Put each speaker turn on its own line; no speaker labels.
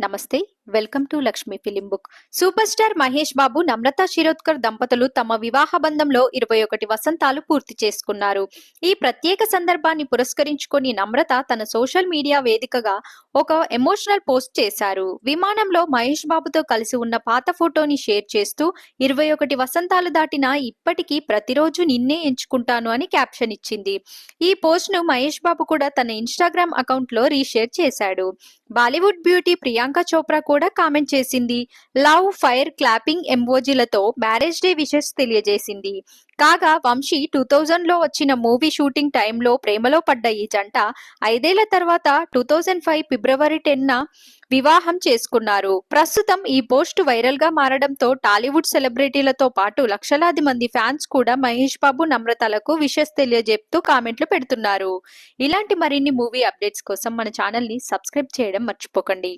నమస్తే. Welcome to Lakshmi film book. Super star Mahesh Babu, Namrata Shirodkar దంపతులు తమ వివాహ బంధంలో 21 వసంతాలు పూర్తి చేసుకున్నారు. ఈ ప్రత్యేక సందర్భాన్ని పురస్కరించుకొని నమ్రత తన సోషల్ మీడియా వేదికగా ఒక ఎమోషనల్ పోస్ట్ చేశారు. విమానంలో మహేష్ బాబుతో కలిసి ఉన్న పాత ఫోటోని షేర్ చేస్తూ 21 వసంతాలు దాటినా ఇప్పటికీ ప్రతిరోజు నిన్నే ఎంచుకుంటాను అని క్యాప్షన్ ఇచ్చింది. ఈ పోస్ట్ ను మహేష్ బాబు కూడా తన ఇన్‌స్టాగ్రామ్ అకౌంట్ లో రీషేర్ చేశాడు. బాలీవుడ్ బ్యూటీ ప్రియాంక చోప్రా కూడా కామెంట్ చేసింది. లవ్, ఫైర్, క్లాపింగ్ ఎమోజీలతో మ్యారేజ్ డే విషెస్ తెలియజేసింది. కాగా వంశీ 2000లో వచ్చిన మూవీ షూటింగ్ టైంలో ప్రేమలో పడ్డ ఈ జంట 5 ఏళ్ల తర్వాత 2005 ఫిబ్రవరి 10న వివాహం చేసుకున్నారు. ప్రస్తుతం ఈ పోస్ట్ వైరల్ గా మారడంతో టాలీవుడ్ సెలబ్రిటీలతో పాటు లక్షలాది మంది ఫ్యాన్స్ కూడా మహేష్ బాబు, నమ్రతలకు విషెస్ తెలియజేస్తూ కామెంట్లు పెడుతున్నారు. ఇలాంటి మరిన్ని మూవీ అప్డేట్స్ కోసం మన ఛానల్ ని సబ్స్క్రైబ్ చేయడం మర్చిపోకండి.